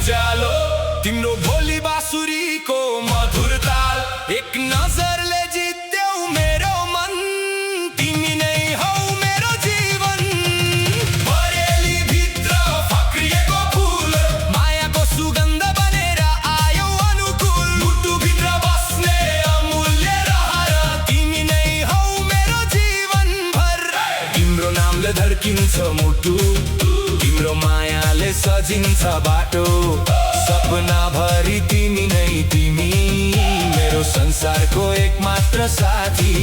उज्यालो तिम्रो भोली बाँसुरीको मधुर ताल एक नजरले जित्यौ मेरो मन तिमी नै हौ मेरो जीवन बरेली भित्र फक्रिएको फूल मायाको सुगन्ध बनेर आयौ अनुकूल मुटु भित्र बस्ने अमूल्य रहर तिमी नै हौ मेरो जीवन भर तिम्रो नामले धड्किन्छ मुटु तिम्रो मायाले सजिन्छ बाटो सपना भरि तिमी नै तिमी मेरो संसारको एकमात्र साथी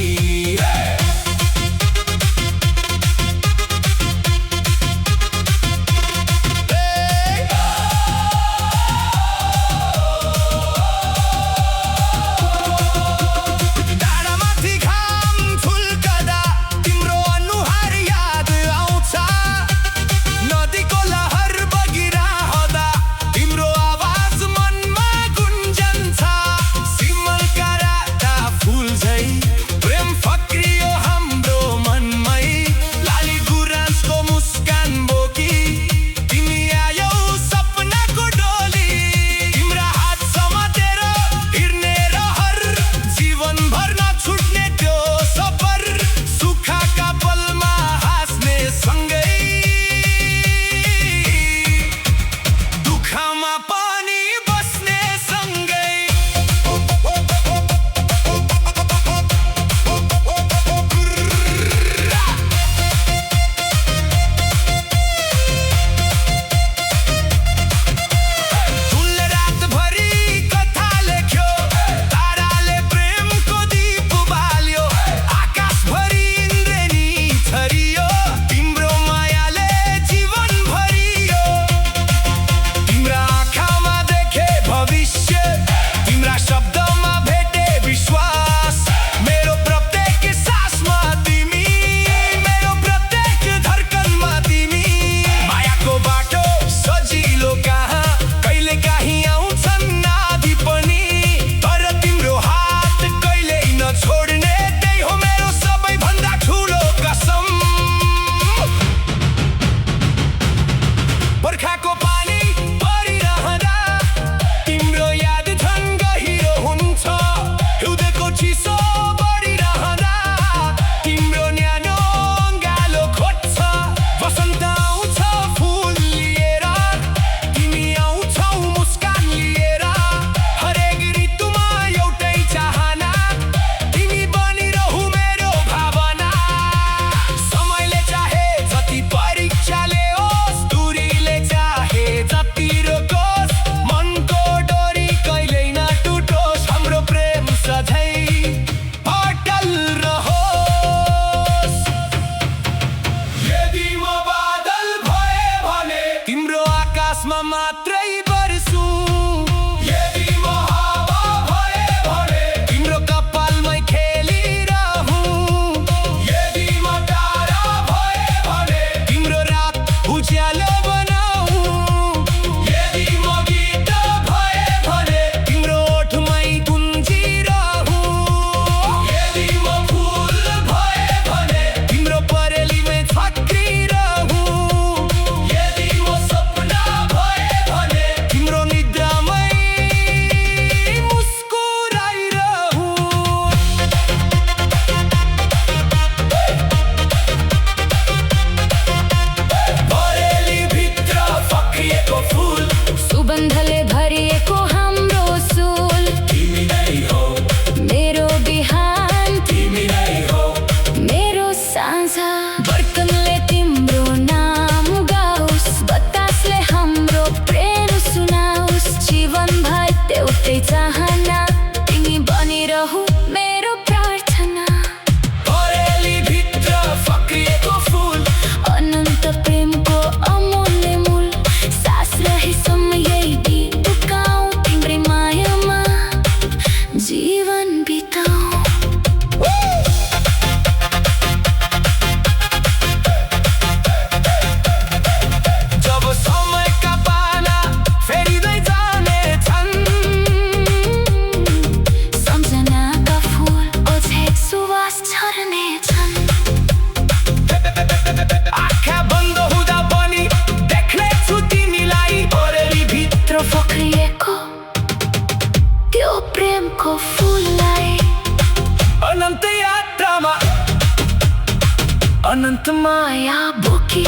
मात्रै बर्सु यदि म हावा भए भने तिम्रो कपालमै खेलिरहु यदि म तारा भए भने तिम्रो रात उज्यालो बनाऊ यदि म गीत भए भने तिम्रो ओठमै गुन्जिरहु यदि म फूल भए भने तिम्रो परेलीमै फक्रिरहु यदि म सपना तिम्रो निद्रामै मुस्कुराइरहु बरेली भित्र फक्रिएको फूल सुगन्धले भरिएको हाम्रो सुल तिमी नै हो मेरो बिहान तिमी नै हो मेरो साँझ बर्तनले तिम्रो नाम गाओस् बतासले हाम्रो प्रेम सुनाओस् जीवनभर एउटै चाहना तिमी बनिरहु मेरो प्रार्थना बरेली भित्र फक्रिएको फूल अनन्त प्रेमको अमूल्य मूल सास रहेसम्म यही गीत गाउँ तिम्रै मायामा जीवन बिताऊ जब समयका पाना फेरिँदै जानेछन् फक्रिएको त्यो प्रेमको फुललाई अनन्त यात्रामा अनन्त माया बोकी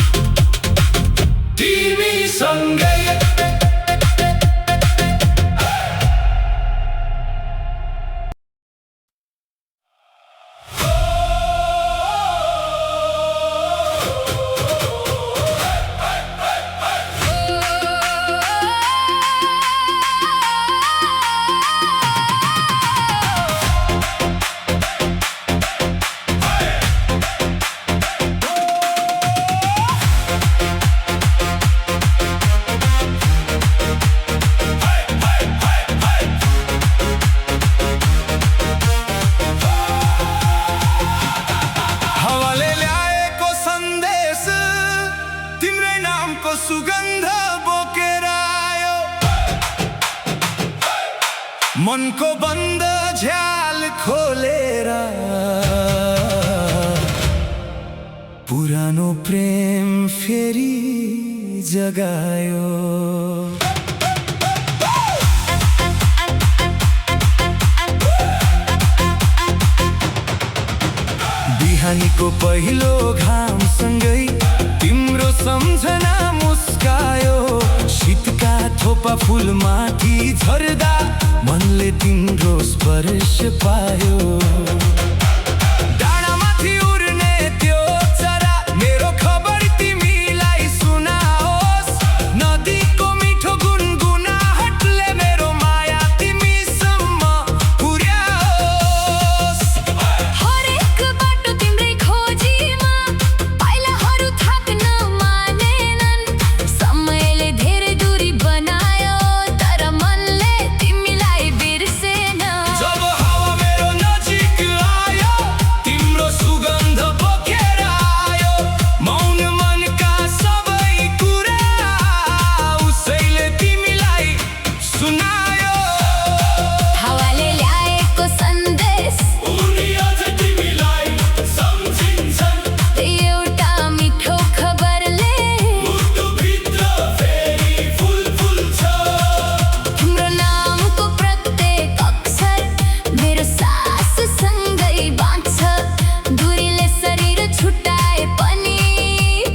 तिमी सँगै सुगन्ध बोकेर आयो मनको बन्द झ्याल खोलेर पुरानो प्रेम फेरि जगायो बिहानीको पहिलो घामसँगै तिम्रो सम्झना मुस्कायो शीतका थोपा फुलमाथि झर्दा मनले तिम्रो स्पर्श पायो डाँडामाथि उड्ने त्यो चरा मेरो खबर तिमीलाई सुनाओस् नदीको मिठो गुनगुनाहटले मेरो माया तिमीसम्म पुर्याओस् हरेक बाटो तिम्रै खोजीमा पाइलाहरू थाक्न मानेनन् समयले धेरै दूरी बनायो तर मनले तिमीलाई बिर्सेन जब हावा मेरो नजिक आयो तिम्रो सुगन्ध बोकेर आयो मौन मनका सबै कुरा उसैले तिमीलाई सुनायो हावाले ल्याएको सन्देश उनी अझ तिमीलाई सम्झिन्छन् एउटा मिठो खबरले मुटुभित्र फेरि फुल फुल्छ तिम्रो नामको प्रत्येक अक्षर मेरो साससँगै बाँच्छ दूरीले शरीर छुट्याए पनि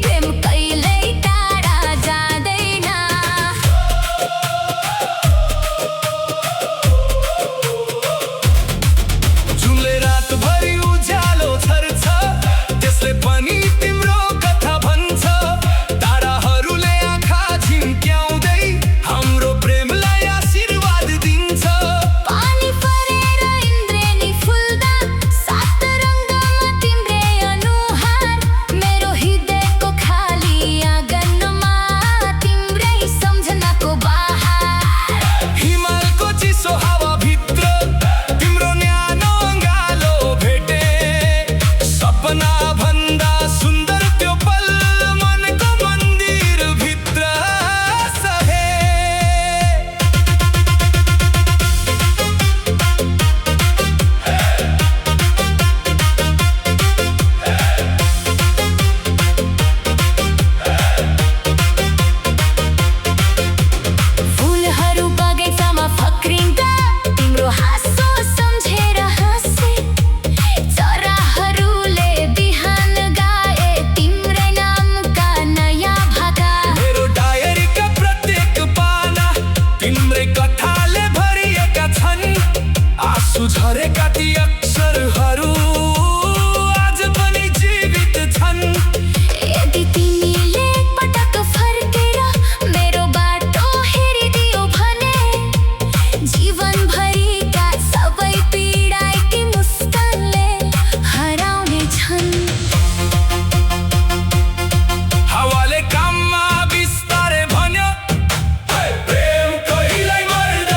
प्रेम कहिल्यै टाढा जाँदैन जुनले रातभरि उज्यालो छर्छ त्यसले पनि तिम्रो कथा भन्छ ताराहरूले आँखा झिम्क्याउँदै हाम्रो प्रेमलाई आशीर्वाद दिन्छ पानी परेर इन्द्रेणी फुल्दा सात रङ्गमा तिम्रै अनुहार मेरो हृदयको खाली आँगनमा तिम्रै सम्झनाको बहार हिमालको चिसो हावाभित्र तिम्रो न्यानो अँगालो भेटे सपना भन्दा सुन्दर त्यो पल मनको मन्दिरभित्र सहे फुलहरू बगैँचामा फक्रिँदा तिम्रो हाँसो सम्झेर हाँसे चराहरूले बिहान गाए तिम्रै नामका नयाँ भाका मेरो डायरीका प्रत्येक पाना तिम्रै कथाले भरिएका छन् आँसु झरेका ती अक्षरहरू आज पनि जीवित छन् यदि तिमीले एकपटक फर्केर मेरो बाटो हेरिदियो भने जीवनभरिका सबै पीडाकी मुस्कानले हराउने छन् हावाले काममा बिस्तारै भन्यो प्रेम कहिल्यै मर्दैन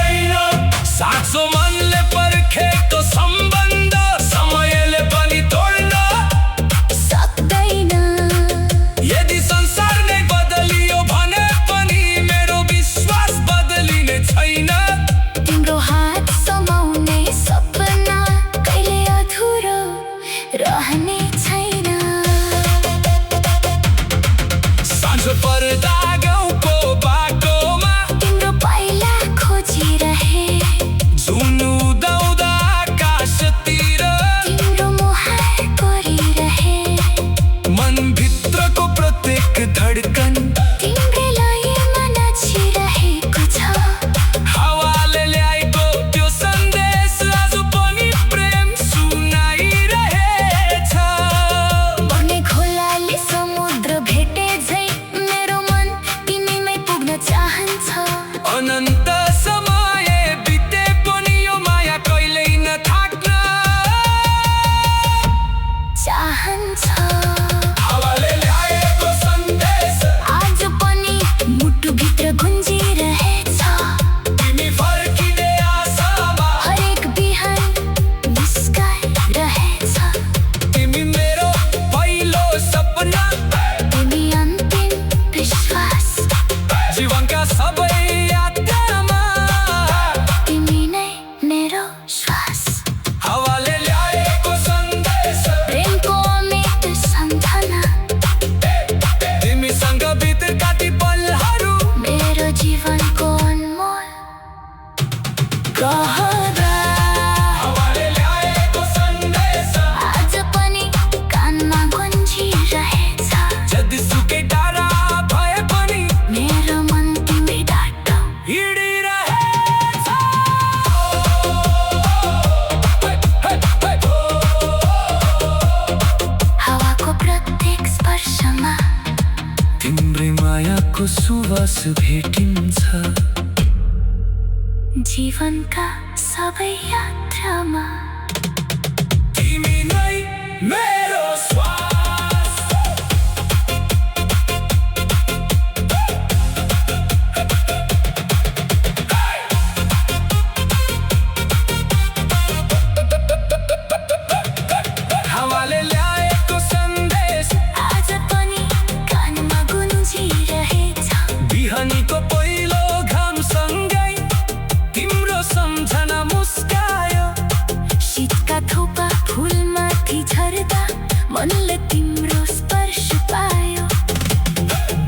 रहँदा हावाले ल्याएको सन्देश आज पनि कानमा गुन्जिरहेछ जतिसुकै टाढा भए पनि मेरो मन तिम्रै डाँटो हिँडिरहेछ हावाको प्रत्येक स्पर्शमा तिम्रै मायाको सुवास भेटिन्छ जीवनका सबै यात्रामा तिमी नै मेरो श्वास हावाले ल्याएको सन्देश आज पनि कानमा गुन्जिरहेछ बिहानीको पहिलो घामसँगै तिम्रो सम्झना मुस्कायो शीतका थोपा फुलमाथि झर्दा मनले तिम्रो स्पर्श पायो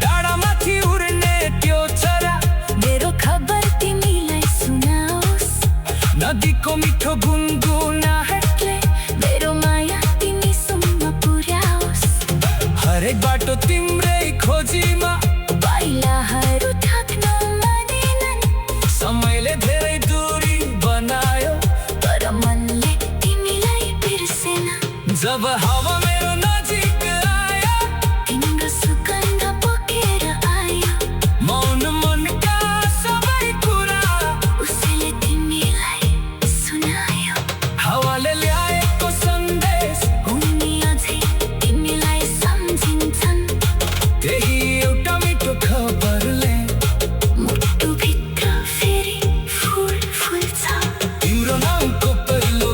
डाँडामाथि उड्ने त्यो चरा मेरो खबर तिमीलाई सुनाओस् नदीको मिठो गुनगुनाहटले मेरो माया तिमीसम्म पुर्याओस् हरेक बाटो तिम्रै खोजीमा पाइलाहरू थाक्न मानेनन् समयले धेरै दूरी बनायो तर मनले तिमीलाई बिर्सेन जब हावा मेरो नजिक आयो तिम्रो सुगन्ध बोकेर आयो मौन मनका सबै कुरा उसले तिमीलाई सुनायो हावाले ल्याएको सन्देश उनी अझै तिमीलाई सम्झिन्छन् त्यही एउटा मिठो खबरले मुटुभित्र फेरि फुल फुल्छ तिम्रो नामको पहिलो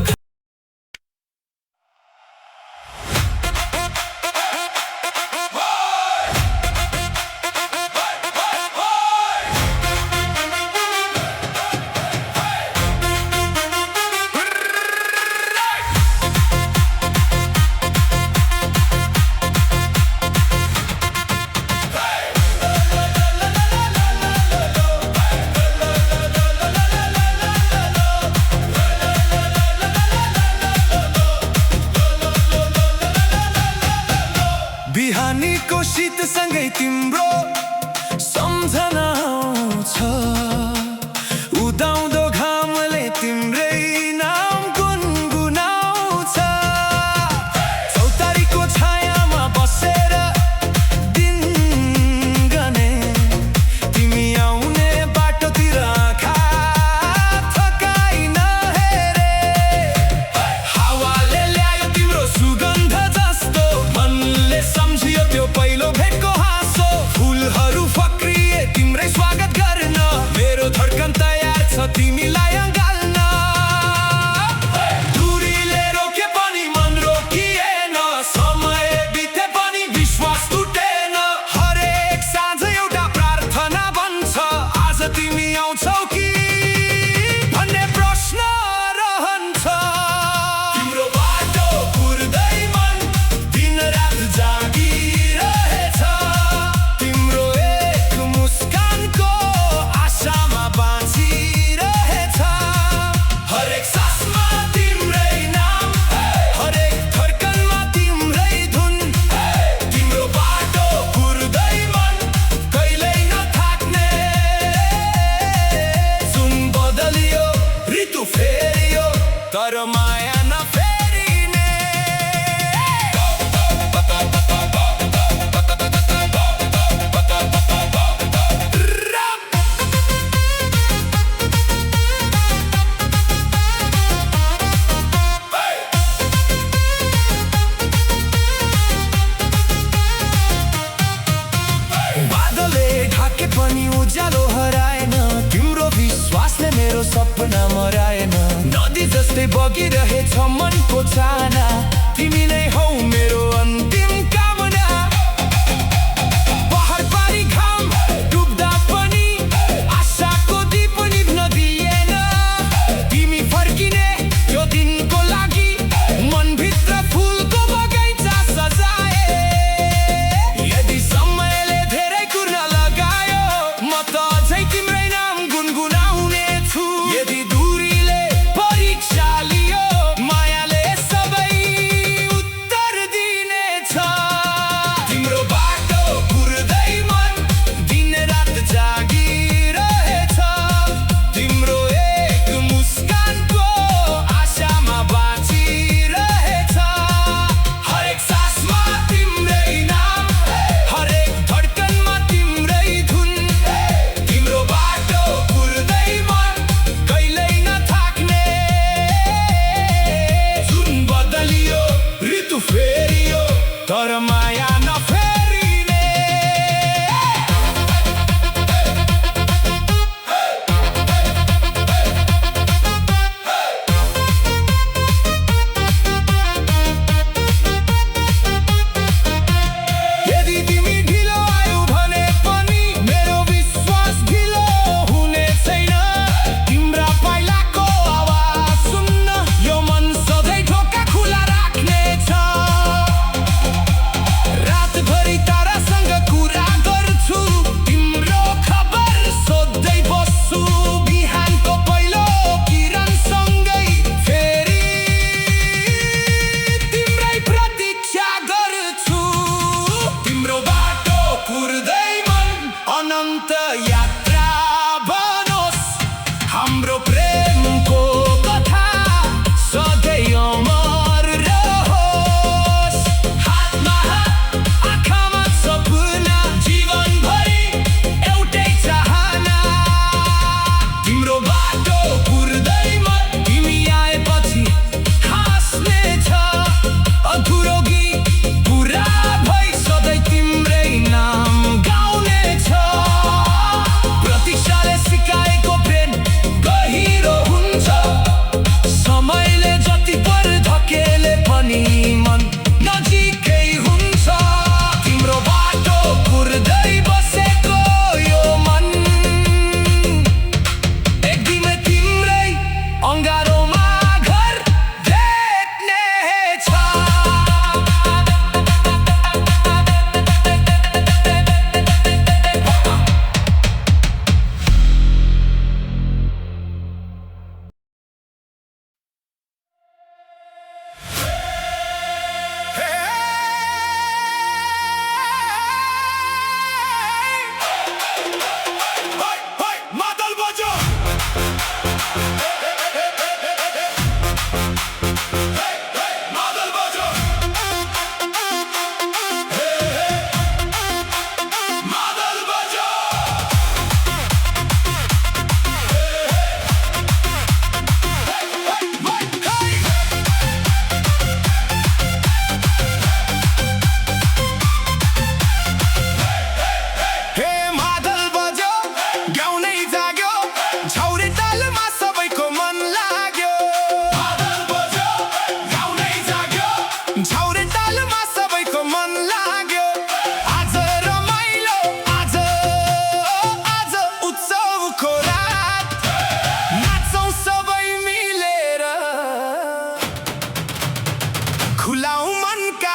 बिहानीको शीतसँगै तिम्रो सम्झना आउँछ उदाउँदो घामले तिम्रै नाम गुनगुनाउँछ चौतारीको छायामा बसेर दिन गने तिमी आउने बाटोतिर आँखा थकाइ नहेरे हावाले ल्यायो तिम्रो सुगन्ध जस्तो मनले सम्झियो त्यो पहिलो भेटको हाँसो फुलहरू फक्रिए तिम्रै स्वागत गर्न मेरो धड्कन तयार छ तिमीलाई अँगाल्न दूरीले रोके पनि मन रोकिएन समय बिते पनि विश्वास टुटेन हरेक साँझ एउटा प्रार्थना बन्छ आज तिमी आउँछौ कि भन्ने प्रश्न रहन्छ तिम्रो बाटो पुर्दै मन दिनरात जागिरहेछ तिम्रो एक मुस्कानको आशामा बाँचिरहेछ हरेक सासमा तिम्रै नाम हरेक धड्कनमा तिम्रै धुन तिम्रो बाटो पुर्दै मन कहिल्यै नथाक्ने जुन बदलियो ऋतु फेरियो तर माया नफेरिने बादलले ढाके पनि उज्यालो हराएन तिम्रो विश्वासले मेरो सपना मराएन नदी जस्तै बगिरहेछ मनको चाहना तिमी नै हौ मेरो अन्तिम कामना पहाड पारी घाम डुब्दा पनि आशाको दीप निभ्न दिएन तिमी फर्किने यो दिनको लागि मनभित्र फुलको बगैँचा सजाए यदि समयले धेरै कुरा लगायो म त अझै तिम्रै नाम गुनगुनाउने छु यदि दूरी मादल बजो मादल बजो हे मादल बजो गाउनै जाग्यो झौरे तालमा सबैको मन लाग्यो मादल बजो गाउनै जाग्यो झौरे तालमा सबैको मन लाग्यो आज रमाइलो आज आज उत्सवको रात नाचौं सबै मिलेर खुलाऊ मनका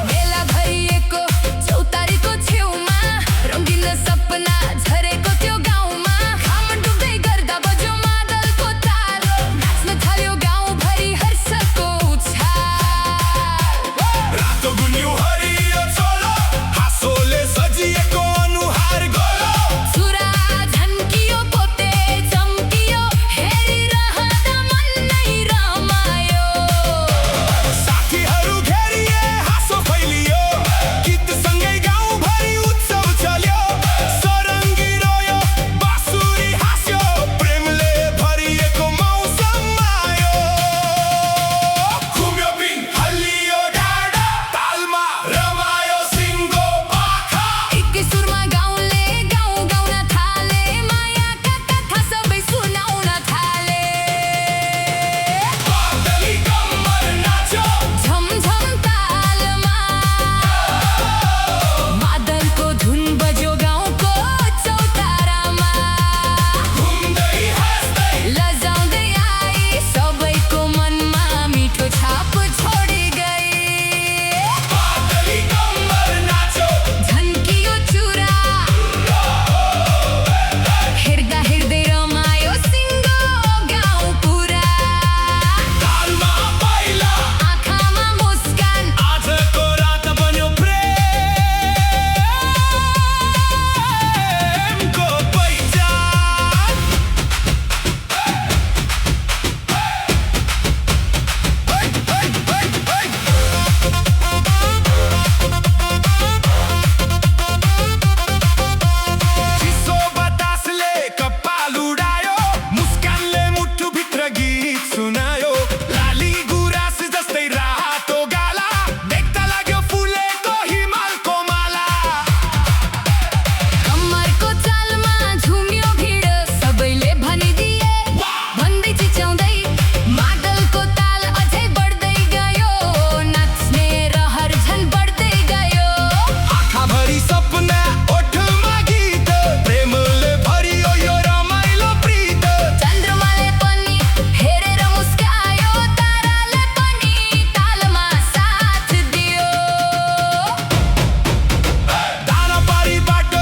मेला भरिएको चौतारीको छेउमा रङ्गिन सपना झरेको त्यो गाउँमा घाम डुब्दै गर्दा बज्यो मादलको ताल नाच्न थाल्यो गाउँभरि हर्षको उछाल रातो गुन्यु हरियो चोलो हाँसोले सजिएको अनुहार गोलो चुरा झन्कियो पोते चम्कियो हेरिरहँदा मन नै रमायो साथीहरू घेरिए हाँसो फैलियो गीतसँगै गाउँभरि उत्सव चल्यो सरङ्गी रोयो बाँसुरी हाँस्यो प्रेमले भरिएको मौसम आयो घुम्यो बिन हल्लियो डाँडा तालमा रमायो सिङ्गो पाखा एकै सुरमा गाउँले गाउँ गाउन थाले मायाका कथा सबै सुनाउन थाले बादली कम्मर नाच्यो झमझम तालमा मादलको धुन बज्यो गाउँको चौतारामा घुम्दै हाँस्दै लजाउँदै आई सबैको मनमा मिठो छाप छोडी गई बादली कम्मर नाच्यो झन्कियो चुरा हेर्दा हेर्दै रमायो सिङ्गो गाउँ पुरा तालमा पहिला आँखामा मुस्कान आजको रात बन्यो प्रेमको पहिचान चिसो बतासले कपाल उडायो मुस्कानले मुटुभित्र गीत सुनायो लाली गुराँस जस्तै रातो गाला देख्दा लाग्यो फुलेको हिमालको माला कम्मरको चालमा झुम्यो भिड सबैले भनिदिए भन्दै चिच्याउँदै मादलको ताल अझै बढ्दै गयो नाच्ने रहर झन् बढ्दै गयो आँखाभरि सपना ओठमा गीत प्रेमले भरियो यो रमाइलो प्रीत चन्द्रमाले पनि हेरेर मुस्कायो ताराले पनि तालमा साथ दियो दानाबारीबाट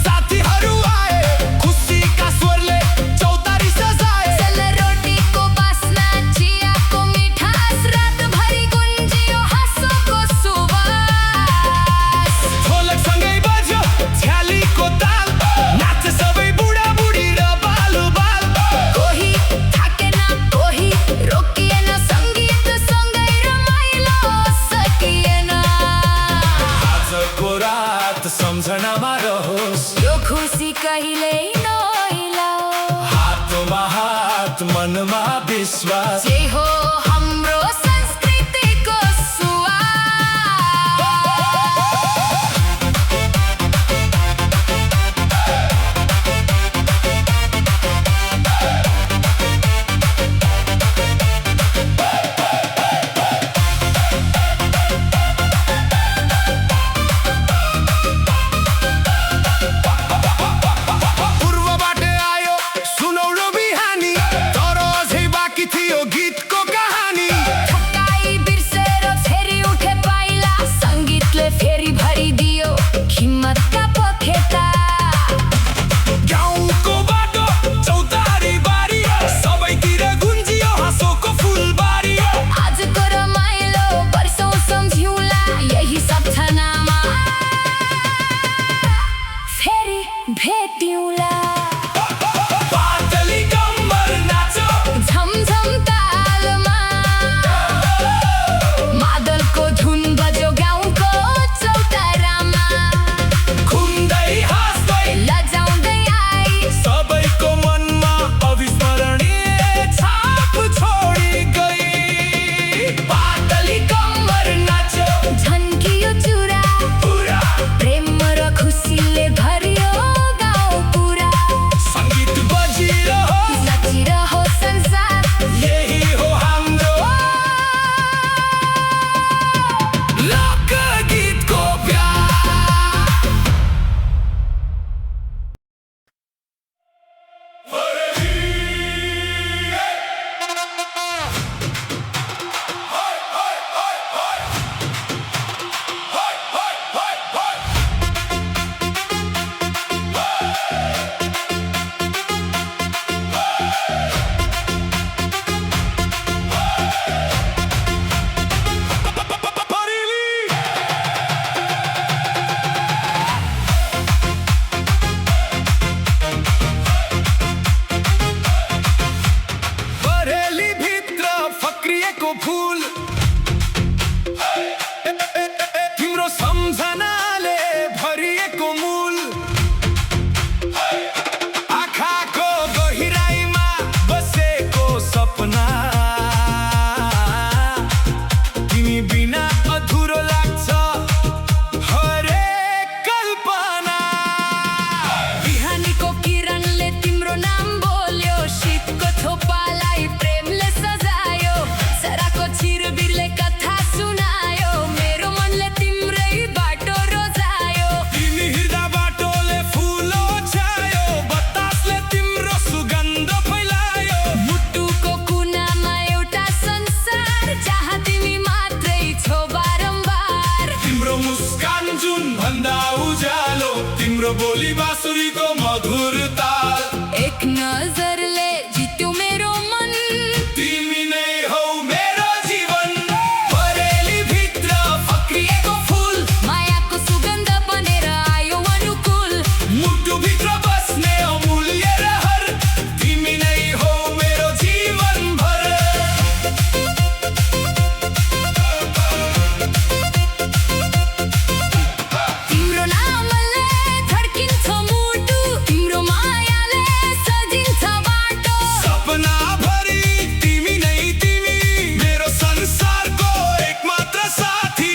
साथीहरू आए खुसीका स्वरले चौतारी सजाए सेलरोटीको बास्ना चियाको मिठास रातभरि गुन्जियो हाँसोको सुवास ढोलकसँगै बज्यो झ्यालीको ताल नाचे सबै बुढाबुढी र बालुबाल कोही थाकेन कोही रोकिएन सङ्गीतसँगै रमाइलो सकिएन आजको रात सम्झनामा रहोस् यो खुसी कहिल्यै नहिलाओ हातमा हात मनमा विश्वास जे हो हाम्रो संस्कृतिको सुवास पूर्वबाट आयो सुनौलो बिहानी तर अझै बाँकी थियो गीतको कहानी भन्दा उज्यालो तिम्रो बोली बाँसुरीको मधुर ताल एक नजरले जित्यो मेरो मन तिमी नै हौ मेरो जीवन बरेली भित्र फक्रिएको फूल मायाको सुगन्ध बनेर आयो अनुकूल मुटु भित्र बस्ने अमूल्य रहर तिमी नै हौ मेरो जीवन भर तिम्रो नामले धड्किन्छ मुटु तिम्रो मायाले सजिन्छ बाटो सपना भरि तिमी नै तिमी मेरो संसारको एकमात्र साथी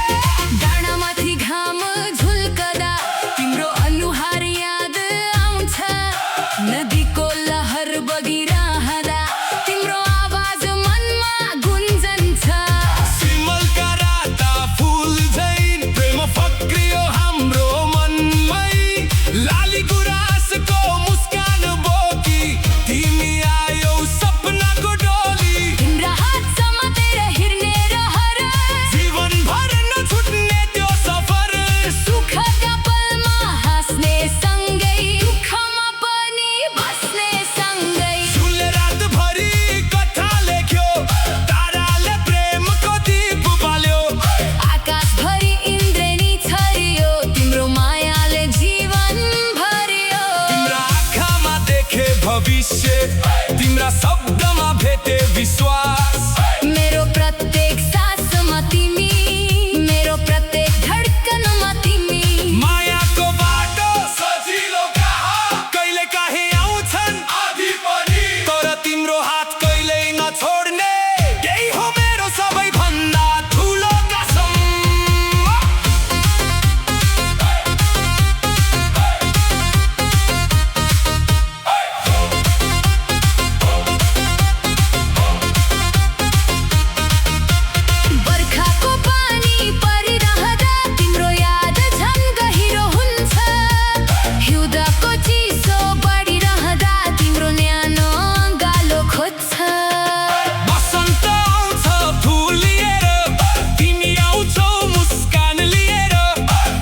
डाँडामाथि घाम झुल्कदा तिम्रो अनुहार याद आउँछ नदीको लहर बगिरहँदा तिम्रो आवाज मनमा गुन्जन्छ सिमलका राता फुल झैं प्रेम फक्रियो हाम्रो मनमै लाली गुराँसको मुस्कान बोकी तिमी आयौ सपनाको डोली तिम्रा हात समातेर हिँड्ने रहर जीवनभर नछुट्ने त्यो सफर सुखका पलमा हाँस्ने सँगै दुःखमा पनि बस्ने सँगै झुले रातभरि कथा लेख्यो ताराले प्रेमको दीप बाल्यो आकाशभरि इन्द्रेणी छरियो तिम्रो मायाले जीवन भरियो तिम्रा आँखामा देखे भविष्य तिम्रा शब्दमा भेटे विश्वास मेरो प्रत्येक सासमा तिमी मेरो प्रत्येक धड्कनमा तिमी मायाको बाटो सजिलो कहाँ कहिले काहीँ आउँछन् आधी पनि तर तिम्रो हात कहिल्यै नछोड्ने यही हो मेरो सबैभन्दा ठुलो कसम बर्खाको पानी परिरहँदा तिम्रो याद झन् गहिरो हुन्छ हिउँदको चिसो बढिरहँदा तिम्रो न्यानो गालो खोज्छ बसन्त आउँछ फुल लिएर तिमी आउँछौ मुस्कान लिएर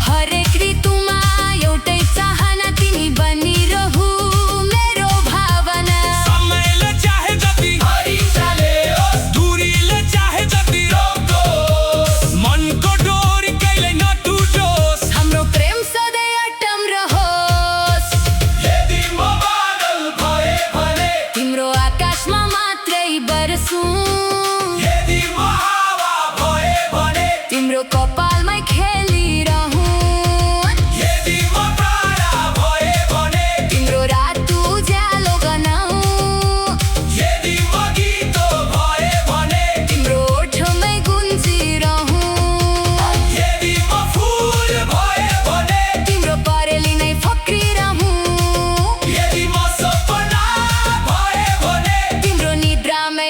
हरेक ऋतुमा एउटै चाहना तिमी बनिरहु मेरो भावना समयले चाहे जति दूरीले चाहे जति रोक्दोस् मनको डोरी कहिल्यै नटुटोस् हाम्रो प्रेम सधैँ अटम रहोस् यदि म बादल भए भने तिम्रो आकाशमा मात्रै बरसौँ यदि म हावा भए भने तिम्रो कपालमै खेलिरहूँ यदि म प्राण भए भने तिम्रो रात उज्यालो गनाऊँ यदि म गीत भए भने तिम्रो ओठमै गुन्जिरहूँ यदि म फुल भए भने तिम्रो परेली नै फक्रिरहूँ यदि म सपना भए भने तिम्रो निद्रामै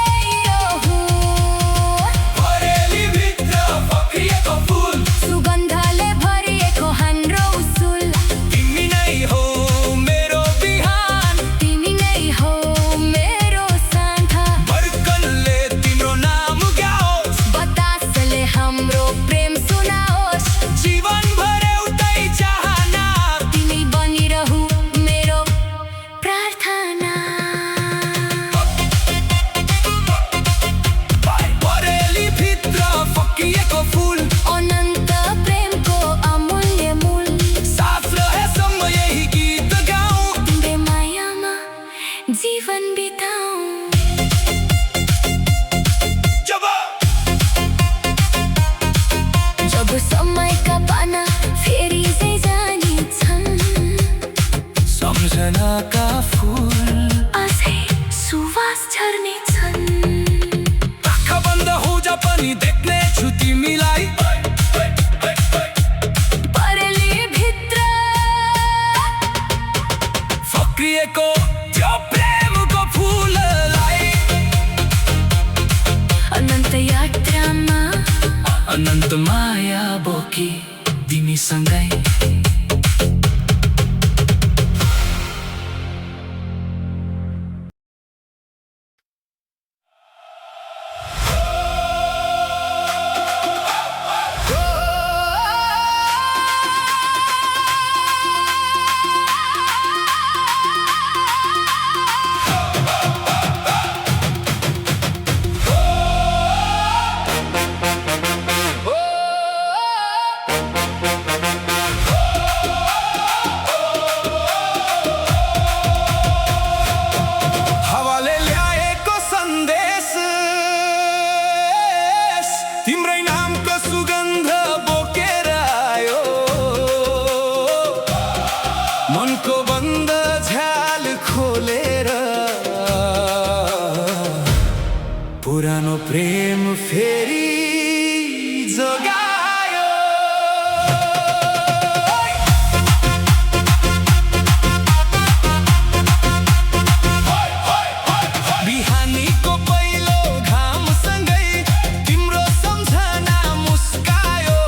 मुस्कुराइरहूँ बरेली भित्र फक्रिएको फुल सुगन्धले भरिएको हाम्रो उसुल तिमी नै हौ मेरो बिहान तिमी नै हौ मेरो साँझ बर्कनले तिम्रो नाम गाओस् बतासले हाम्रो प्रेम सुनाओस् जीवनभर एउटै चाहना तिमी बनिरहु मेरो प्रार्थना बरेली भित्र फक्रिएको फुल अनन्त प्रेमको अमूल्य मूल सास रहेसम्म यही गीत गाउँ तिम्रै मायामा जीवन बिताऊँ जब जब समयका पाना फेरि चाहिँ जानेछन् सम्झनाका फुल अझै सुवास झर्नेछन् आँखा बन्द हुँदा पनि देख्नेछु तिमीलाई परेली भित्र फक्रिएको त्यो प्रेमको फुललाई अनन्त यात्रामा अनन्त माया बोकी तिमीसँगै पुरानो प्रेम फेरि जगायो। बिहानीको पहिलो घामसँगै तिम्रो सम्झना मुस्कायो।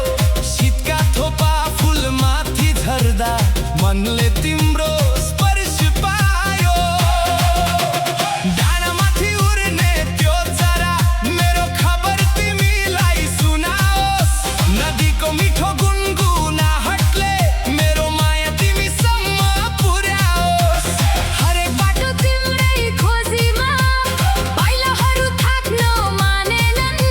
शीतका थोपा फुलमाथि झर्दा मनले तिम्रो स्पर्श पायो। डाँडामाथि उड्ने त्यो चरा मेरो खबर तिमीलाई सुनाओस्। नदीको मिठो गुनगुनाहटले मेरो माया तिमीसम्म पुर्याओस्। हरेक बाटो तिम्रै खोजीमा पाइलाहरू थाक्न मानेनन्।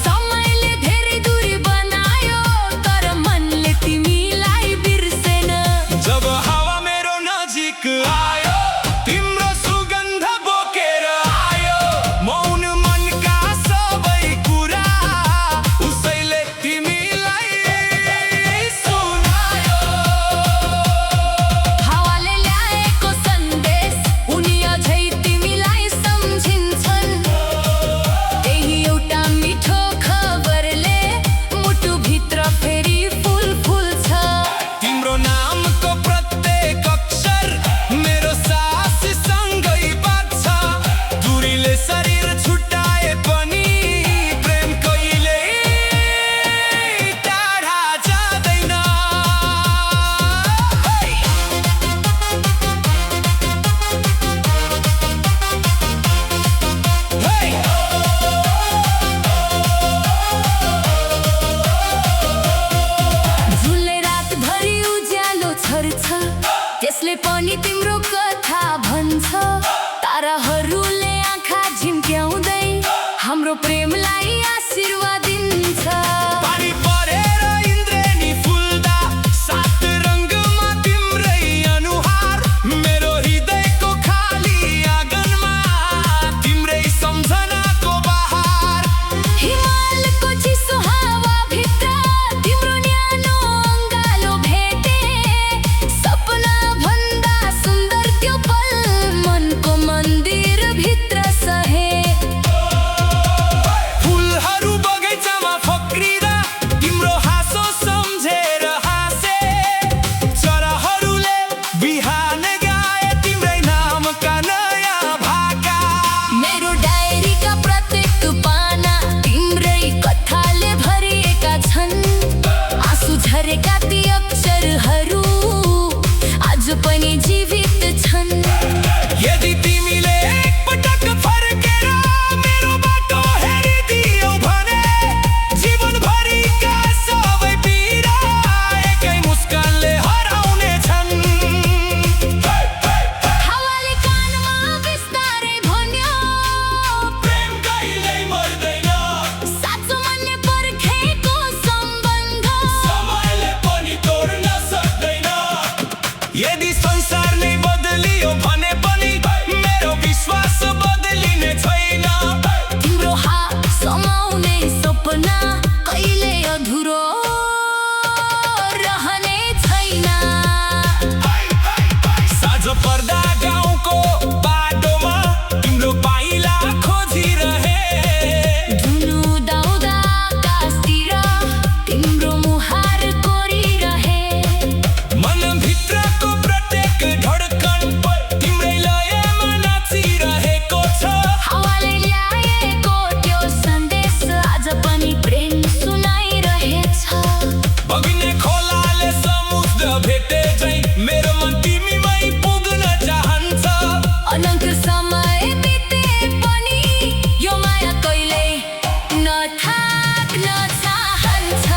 समयले धेरै दूरी बनायो तर मनले तिमीलाई बिर्सेन। जब हावा मेरो नजिक आयो तिम्रो सुगन्ध बोकेर आयो। मौन मनका सबै कुरा उसैले तिमीलाई सुनायो। हावाले ल्याएको सन्देश उनी अझै तिमीलाई सम्झिन्छन्। त्यही एउटा मिठो खबरले मुटुभित्र फेरि फुल फुल्छ। तिम्रो नामको प्रत्येक अक्षर मेरो साससँगै बाँच्छ। दूरीले शरीर छुट्याए पनि प्रेम कहिल्यै टाढा जाँदैन। जुनले रातभरि उज्यालो छर्छ त्यसले पनि तिम्रो कथा भन्छ। ताराहरूले आँखा झिम्क्याउँदै हाम्रो प्रेमलाई आशीर्वाद दिन्छ। पानी परेर इन्द्रेणी फुल्दा सात रङ्गमा तिम्रै अनुहार। मेरो हृदयको खाली आँगनमा तिम्रै सम्झनाको बहार। हिमालको चिसो हावाभित्र तिम्रो न्यानो अङ्गालो भेटे। सपना भन्दा सुन्दर त्यो पल मनको मन्दिरभित्र सहे। फुलहरू बगैँचामा फक्रिँदा तिम्रो हाँसो सम्झेर हाँसे। चराहरूले बिहान गाए तिम्रै नामका नयाँ भाका। मेरो डायरीका प्रत्येक पाना तिम्रै कथाले भरिएका छन्। आँसु झरेका ती अक्षरहरू आज पनि जीवित छन्। यदि तिमीले एकपटक फर्केर मेरो बाटो हेरिदियौ भने जीवनभरिका सबै पीडा एकै मुस्कानले हराउने छन्। हावाले कानमा बिस्तारै भन्यो प्रेम कहिल्यै मर्दैन। साँचो मनले पर्खेको सम्बन्ध समयले पनि तोड्न सक्दैन। यदि संसार नै बदलियो भने पनि मेरो विश्वास बदलिने छैन। तिम्रो हात समाउने सपना कहिले अधुरो रहने छैन। साँझ पर्दा गाउँको बाटोमा तिम्रो पाइला खोजिरहे। धुनु दाउदा आकाशतिर तिम्रो मुहार कोरिरहे। मनभित्रको प्रत्येक धड्कन तिम्रै लयमा नाचिरहेको छ। हावाले ल्याएको त्यो सन्देश आज पनि प्रेम सुनाइरहेछ। बगिने खोलाले समुद्र भेटे झै मेरो मन तिमीमै पुग्न चाहन्छ। अनन्त समय बिते पनि यो माया कहिल्यै नथाक्न चाहन्छ।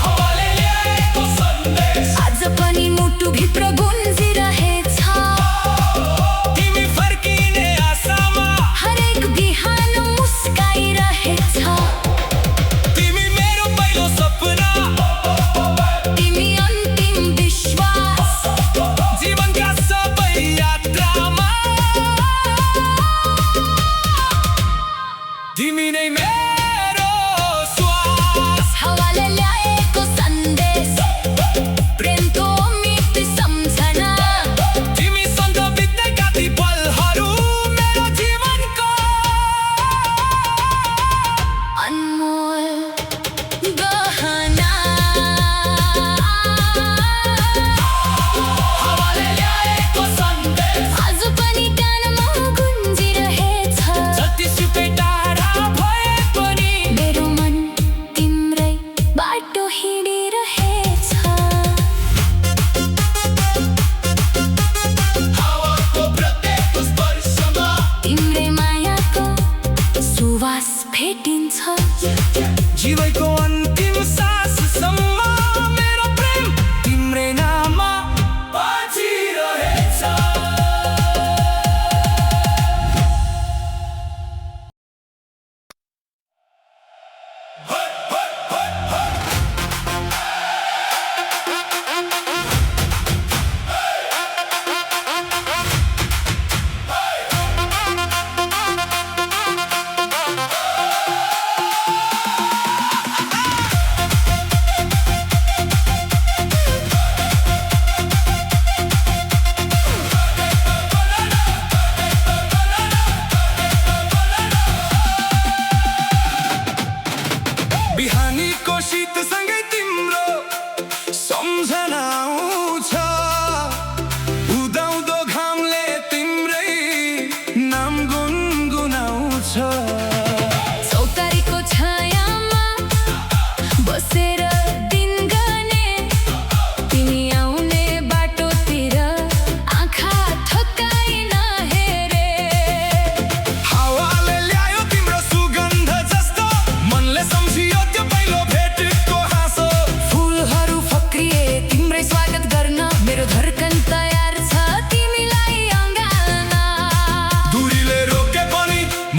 हावाले ल्याएको सन्देश आज पनि मुटुभित्र गुन्जिरहेछ। तिमी फर्किने आशामा हरेक बिहान मुस्काइरहेछ। तिमी मेरो पहिलो सपना। तिमी अन्तिम विश्वास जीवनका सबै यात्रामा तिमी नै मेरो श्वास। हावाले ल्याएको सन्देश प्रेमको मिठी सम्झना। तिमीसँग बित्दै कति पलहरू मेरो जीवनको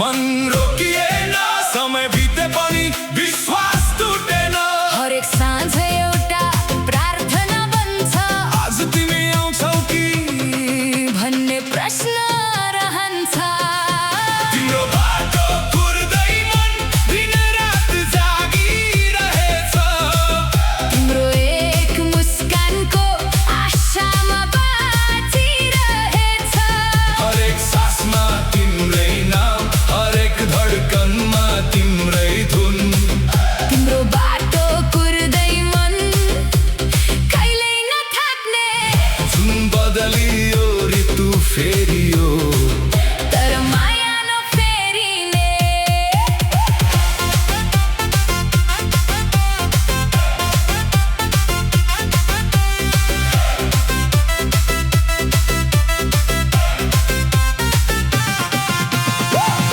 मन रोकिएन, समय बिते पनि विश्वास टुटेन। हरेक साँझ एउटा प्रार्थना बन्छ, आज तिमी आउँछौ कि भन्ने प्रश्न रहन्छ। तिम्रो बाटो कुर्दै मन दिनरात जागिरहेछ। तिम्रो एक मुस्कानको आशामा बाँचिरहेछ। हरेक सासमा तिम्रै नाम, हरेक धडकनमा तिम्रै धुन। तिम्रो बाटो कुर्दै मन कहिल्यै नथाक्ने। जुन बदलियो ऋतु फेरियो, तर माया नफेरिने।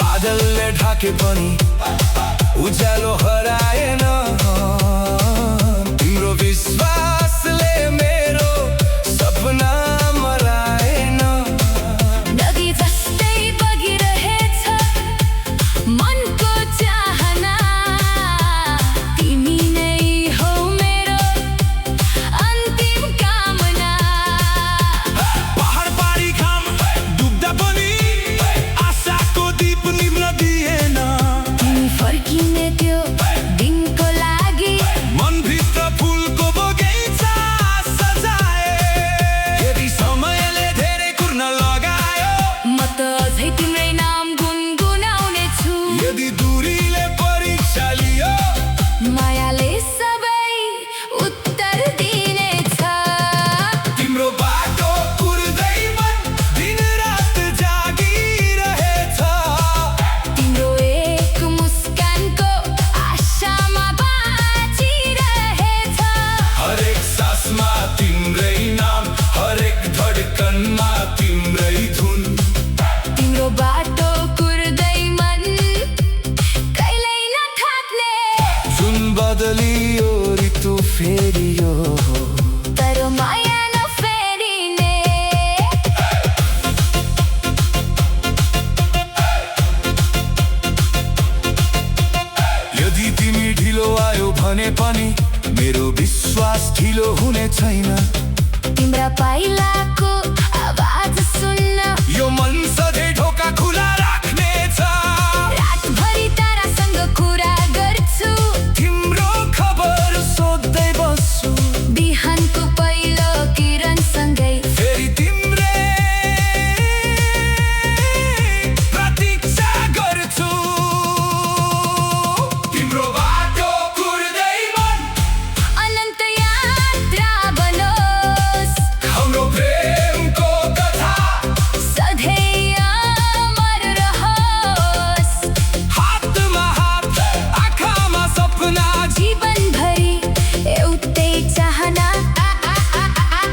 बादलले ढाके पनि उज्यालो हराएन। तिम्रो विश्वासले मेरो सपना मराएन। नदी जस्तै बगिरहेछ मनको चाहना। तिमी नै हौ मेरो अन्तिम कामना। पहाड पारी घाम डुब्दा पनि आशाको दीप निभ्न दिएन। तिमी फर्किने त्यो दिनको लागि मनभित्र फुलको बगैँचा सजाए। यदि समयले धेरै कुर्न लगायो, म त अझै तिम्रै नाम गुनगुनाउने छु। यदि दूरीले परीक्षा लियो, मायाले सबै उत्तर दिनेछ। तिम्रो बाटो कुर्दै मन दिनरात जागिरहेछ। तिम्रो एक मुस्कानको आशामा बाँचिरहेछ। हरेक सासमा तिम्रै नाम, हरेक धडकनमा तिम्रै धुन। तिम्रो बाटो कुर्दै मन कहिल्यै नथाक्ने। जुन बदलियो ऋतु फेरियो, तर माया नफेरिने। यदि तिमी ढिलो आयो भने पनि मेरो विश्वास ढिलो हुने छैन। तिम्रा पाइलाको आवाज सुन्न यो मन सधैँ ढोका खुला राख्नेछ। रातभरि तारासँग कुरा गर्छु। तिम्रो खबर सोध्दै बस्छु, बिहानको पहिलो किरणसँगै फेरि तिम्रै प्रतीक्षा गर्छु। तिम्रो बाटो कुर्दै मन अनन्त यात्रा बनोस्। हाम्रो प्रेमको कथा सधैँ अमर रहोस्। हातमा हात, आँखामा सपना, जीवनभरि एउटै चाहना।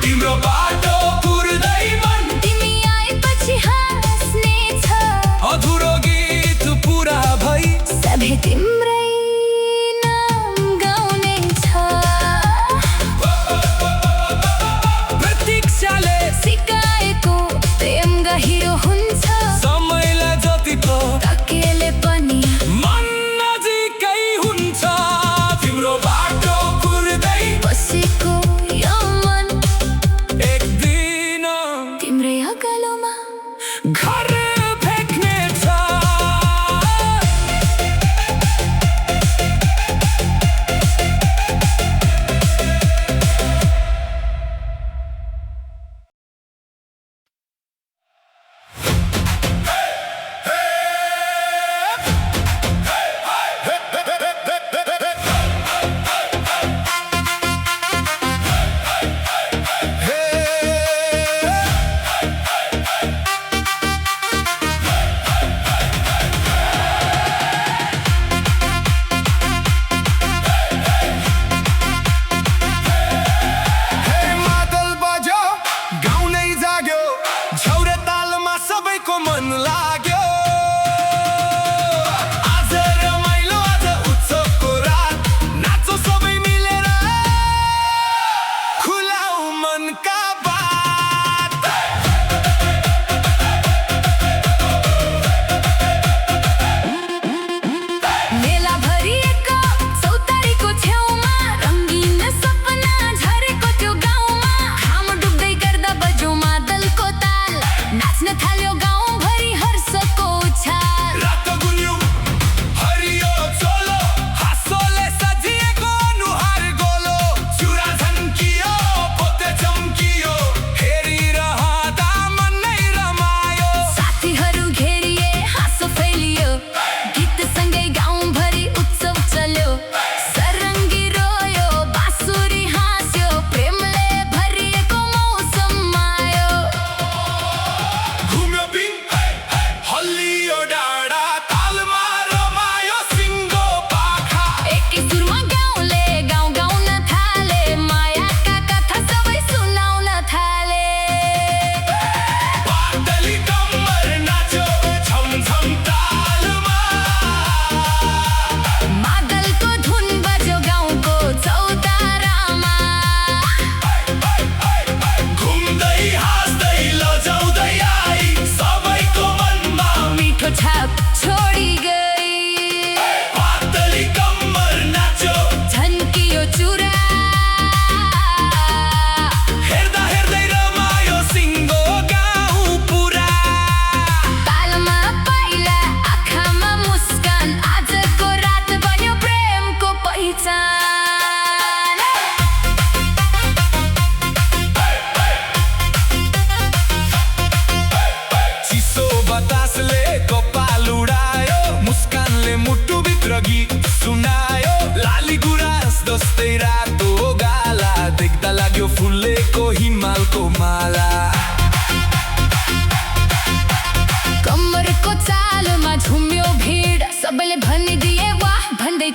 तिम्रो बाटो कुर्दै मन तिमी आएपछि हाँस्नेछ। अधुरो गीत पुरा भई सबै तिम्रै नाम गाउनेछ। प्रतीक्षाले सिकाएको प्रेम गहिरो हुन्छ। समयलाई जति त तकेले पनि मन नजिकै हुन्छ। तिम्रो बाटो कुर्दै बसेको यो मन एक दिन तिम्रै अगालोमा घर फेक्नेछ।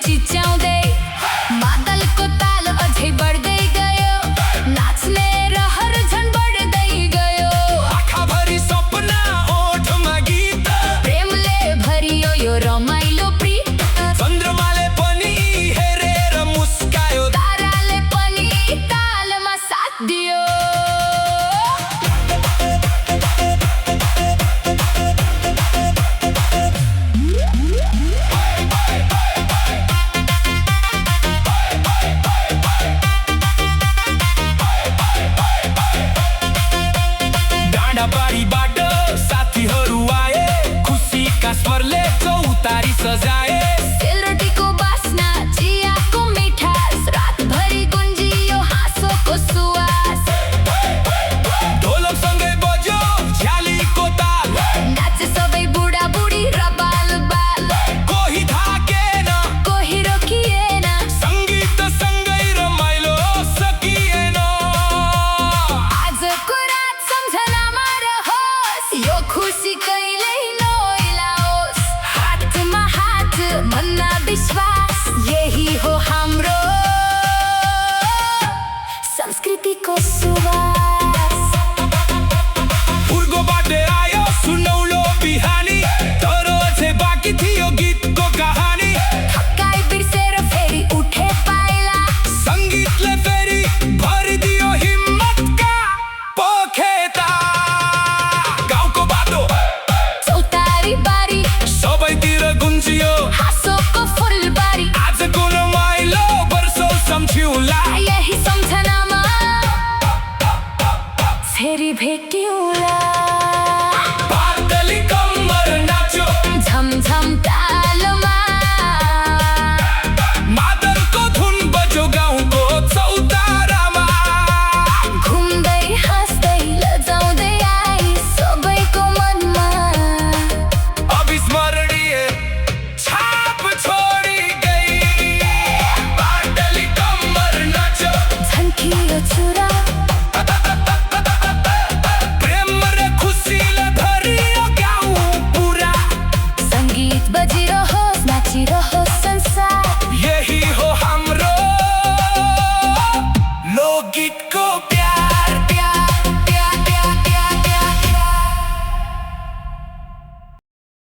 चिच्याउँदै मादलको ताल अझै बढ्दै गयो नाच्ने रहर झन् बढ्दै गयो आँखाभरि सपना ओठमा गीत प्रेमले भरियो यो रमाइलो प्रीत चन्द्रमाले पनि हेरेर मुस्कायो ताराले पनि तालमा साथ दियो डाँडाबारीबाट साथीहरू आए खुसीका स्वरले चौतारी सजाए सेलरोटीको बास्ना चियाको मिठास रातभरि गुन्जियो हाँसोको सुवास ढोलकसँगै बज्यो झ्यालीको ताल नाचे सबै बुढाबुढी र बालबाल कोही थाकेन कोही रोकिएन सङ्गीतसँगै रमाइलो सकिएन आजको रात सम्झनामा रहोस् यो खुसी कहिल्यै नओइलाओस् हातमा हात मनमा विश्वास यही हो हाम्रो संस्कृतिको सुवास पूर्वबाट आयो सुनौलो बिहानी तर अझै बाँकी थियो गीतको कहानी थकाइ बिर्सेर फेरि उठे पाइला सङ्गीतले फेरि भरिदियो हिम्मतका पोखेता गाउँको बाटो चौतारी बारी सबैतिर गुन्जियो हाँसोको फुलबारी आजको रमाइलो वर्षौ सम्झिउँला यही सम्झनामा फेरि भेटिउँला पातली कम्मर नाच्यो झमझम तालमा मादलको धुन बज्यो गाउँको चौतारामा घुम्दै हाँस्दै लजाउँदै आई सबैको मनमा अविस्मरणीय छाप छोडी गई पातली कम्मर नाच्यो झन्कियो चुरा प्रेम र खुसीले भरियो गाउँ पुरा सङ्गीत बजिरहोस् नाचिरहोस् संसार यही हो हाम्रो लोकगीतको